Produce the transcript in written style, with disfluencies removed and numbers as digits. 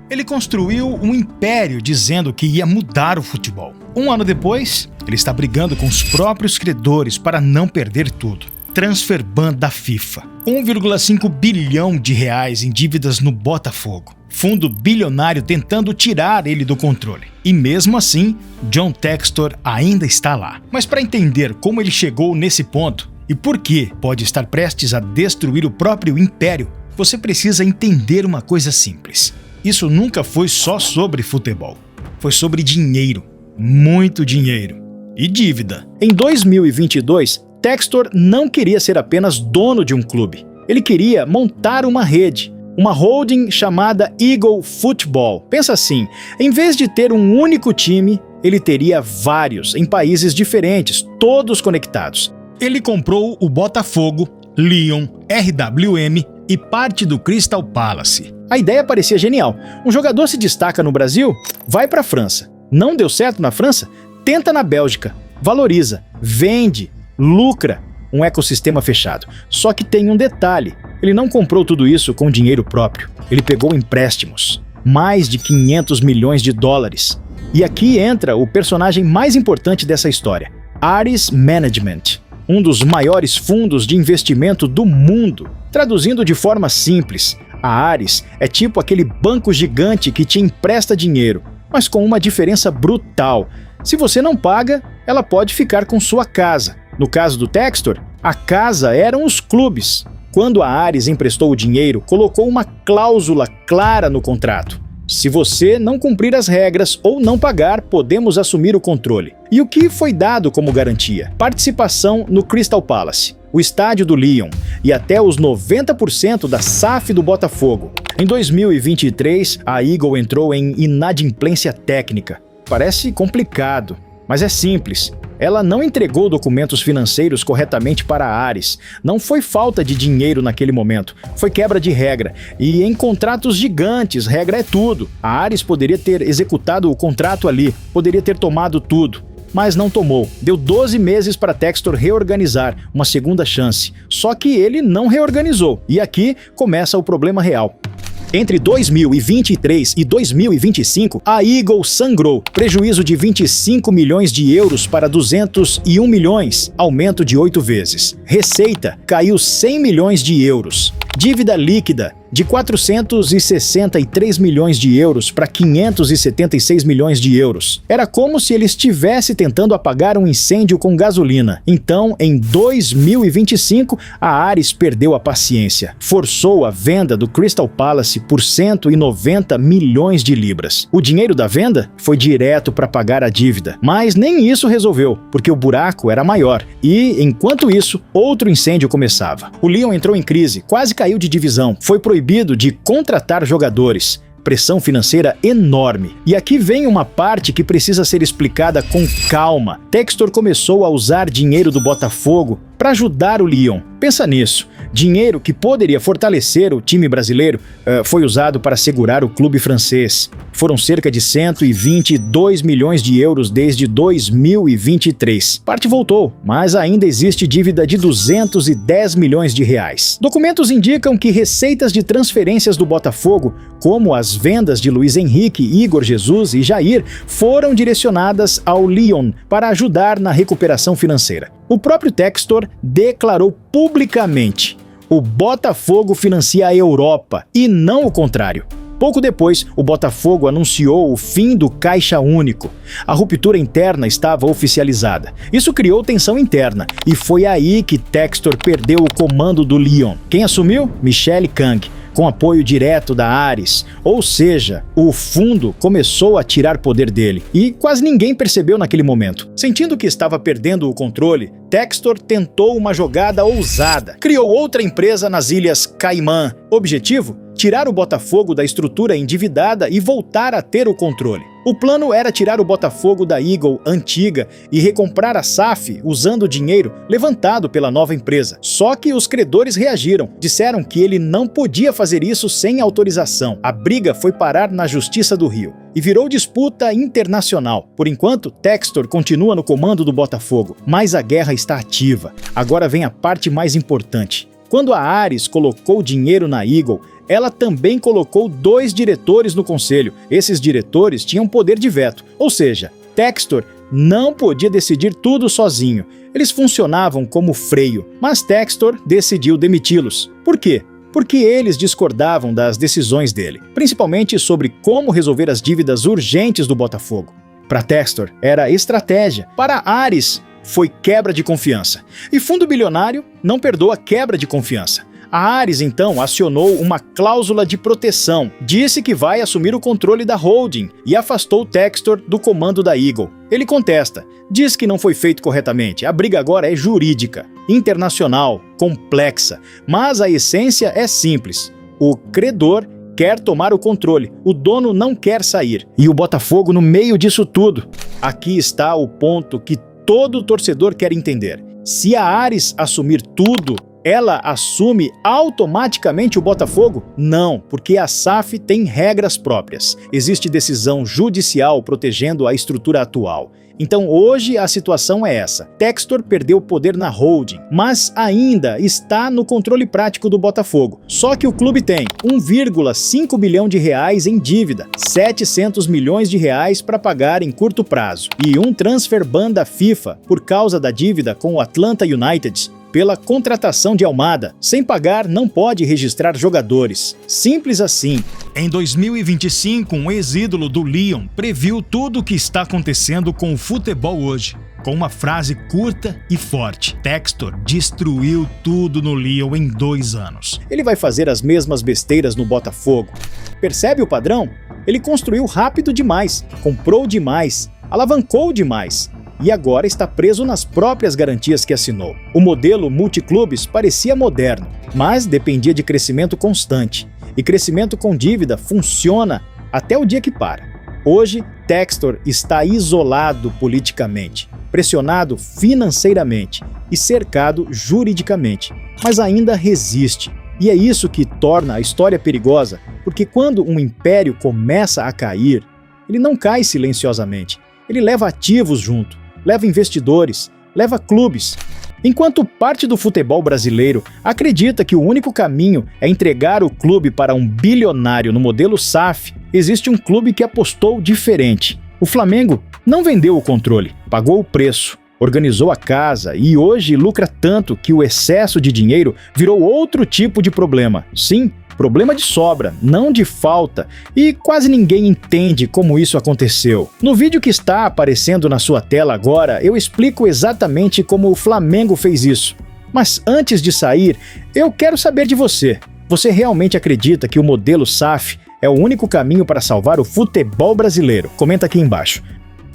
Ele construiu um império dizendo que ia mudar o futebol. Um ano depois, ele está brigando com os próprios credores para não perder tudo. Transfer ban da FIFA. 1,5 bilhão de reais em dívidas no Botafogo. Fundo bilionário tentando tirar ele do controle. E mesmo assim, John Textor ainda está lá. Mas para entender como ele chegou nesse ponto e por que pode estar prestes a destruir o próprio império, você precisa entender uma coisa simples. Isso nunca foi só sobre futebol. Foi sobre dinheiro. Muito dinheiro. E dívida. Em 2022, Textor não queria ser apenas dono de um clube. Ele queria montar uma rede, uma holding chamada Eagle Football. Pensa assim, em vez de ter um único time, ele teria vários, em países diferentes, todos conectados. Ele comprou o Botafogo, Lyon, RWM e parte do Crystal Palace. A ideia parecia genial. Um jogador se destaca no Brasil, vai para a França. Não deu certo na França? Tenta na Bélgica. Valoriza, vende, lucra, um ecossistema fechado. Só que tem um detalhe, ele não comprou tudo isso com dinheiro próprio. Ele pegou empréstimos, mais de 500 milhões de dólares. E aqui entra o personagem mais importante dessa história, Ares Management, um dos maiores fundos de investimento do mundo. Traduzindo de forma simples, a Ares é tipo aquele banco gigante que te empresta dinheiro, mas com uma diferença brutal. Se você não paga, ela pode ficar com sua casa. No caso do Textor, a casa eram os clubes. Quando a Ares emprestou o dinheiro, colocou uma cláusula clara no contrato. Se você não cumprir as regras ou não pagar, podemos assumir o controle. E o que foi dado como garantia? Participação no Crystal Palace, o estádio do Lyon e até os 90% da SAF do Botafogo. Em 2023, a Eagle entrou em inadimplência técnica. Parece complicado, mas é simples. Ela não entregou documentos financeiros corretamente para a Ares. Não foi falta de dinheiro naquele momento, foi quebra de regra. E em contratos gigantes, regra é tudo. A Ares poderia ter executado o contrato ali, poderia ter tomado tudo, mas não tomou. Deu 12 meses para Textor reorganizar, uma segunda chance. Só que ele não reorganizou. E aqui começa o problema real. Entre 2023 e 2025, a Eagle sangrou. Prejuízo de 25 milhões de euros para 201 milhões, aumento de 8 vezes. Receita caiu 100 milhões de euros. Dívida líquida de 463 milhões de euros para 576 milhões de euros. Era como se ele estivesse tentando apagar um incêndio com gasolina. Então, em 2025, a Ares perdeu a paciência. Forçou a venda do Crystal Palace por 190 milhões de libras. O dinheiro da venda foi direto para pagar a dívida. Mas nem isso resolveu, porque o buraco era maior. E, enquanto isso, outro incêndio começava. O Lyon entrou em crise, quase caiu de divisão. Foi proibido de contratar jogadores. Pressão financeira enorme. E aqui vem uma parte que precisa ser explicada com calma. Textor começou a usar dinheiro do Botafogo para ajudar o Lyon. Pensa nisso. Dinheiro que poderia fortalecer o time brasileiro foi usado para segurar o clube francês. Foram cerca de 122 milhões de euros desde 2023. Parte voltou, mas ainda existe dívida de 210 milhões de reais. Documentos indicam que receitas de transferências do Botafogo, como as vendas de Luiz Henrique, Igor Jesus e Jair, foram direcionadas ao Lyon para ajudar na recuperação financeira. O próprio Textor declarou publicamente: o Botafogo financia a Europa e não o contrário. Pouco depois, o Botafogo anunciou o fim do Caixa Único. A ruptura interna estava oficializada. Isso criou tensão interna e foi aí que Textor perdeu o comando do Lyon. Quem assumiu? Michele Kang, com apoio direto da Ares. Ou seja, o fundo começou a tirar poder dele. E quase ninguém percebeu naquele momento. Sentindo que estava perdendo o controle, Textor tentou uma jogada ousada. Criou outra empresa nas Ilhas Caimã. Objetivo? Tirar o Botafogo da estrutura endividada e voltar a ter o controle. O plano era tirar o Botafogo da Eagle antiga e recomprar a SAF usando o dinheiro levantado pela nova empresa. Só que os credores reagiram. Disseram que ele não podia fazer isso sem autorização. A briga foi parar na Justiça do Rio e virou disputa internacional. Por enquanto, Textor continua no comando do Botafogo, mas a guerra está ativa. Agora vem a parte mais importante. Quando a Ares colocou dinheiro na Eagle, ela também colocou 2 diretores no conselho. Esses diretores tinham poder de veto, ou seja, Textor não podia decidir tudo sozinho. Eles funcionavam como freio, mas Textor decidiu demiti-los. Por quê? Porque eles discordavam das decisões dele, principalmente sobre como resolver as dívidas urgentes do Botafogo. Para Textor, era estratégia. Para Ares, foi quebra de confiança. E fundo bilionário não perdoa quebra de confiança. A Ares, então, acionou uma cláusula de proteção, disse que vai assumir o controle da holding e afastou Textor do comando da Eagle. Ele contesta, diz que não foi feito corretamente. A briga agora é jurídica, internacional, complexa, mas a essência é simples. O credor quer tomar o controle, o dono não quer sair. E o Botafogo no meio disso tudo. Aqui está o ponto que todo torcedor quer entender. Se a Ares assumir tudo, ela assume automaticamente o Botafogo? Não, porque a SAF tem regras próprias. Existe decisão judicial protegendo a estrutura atual. Então hoje a situação é essa. Textor perdeu poder na holding, mas ainda está no controle prático do Botafogo. Só que o clube tem 1,5 bilhão de reais em dívida, 700 milhões de reais para pagar em curto prazo e um transfer ban da FIFA por causa da dívida com o Atlanta United pela contratação de Almada. Sem pagar, não pode registrar jogadores. Simples assim. Em 2025, um ex-ídolo do Lyon previu tudo o que está acontecendo com o futebol hoje, com uma frase curta e forte. Textor destruiu tudo no Lyon em 2 anos. Ele vai fazer as mesmas besteiras no Botafogo. Percebe o padrão? Ele construiu rápido demais, comprou demais, alavancou demais. E agora está preso nas próprias garantias que assinou. O modelo multiclubes parecia moderno, mas dependia de crescimento constante. E crescimento com dívida funciona até o dia que para. Hoje, Textor está isolado politicamente, pressionado financeiramente e cercado juridicamente, mas ainda resiste. E é isso que torna a história perigosa, porque quando um império começa a cair, ele não cai silenciosamente, ele leva ativos junto. Leva investidores, leva clubes. Enquanto parte do futebol brasileiro acredita que o único caminho é entregar o clube para um bilionário no modelo SAF, existe um clube que apostou diferente. O Flamengo não vendeu o controle, pagou o preço, organizou a casa e hoje lucra tanto que o excesso de dinheiro virou outro tipo de problema. Sim, problema de sobra, não de falta, e quase ninguém entende como isso aconteceu. No vídeo que está aparecendo na sua tela agora, eu explico exatamente como o Flamengo fez isso. Mas antes de sair, eu quero saber de você. Você realmente acredita que o modelo SAF é o único caminho para salvar o futebol brasileiro? Comenta aqui embaixo.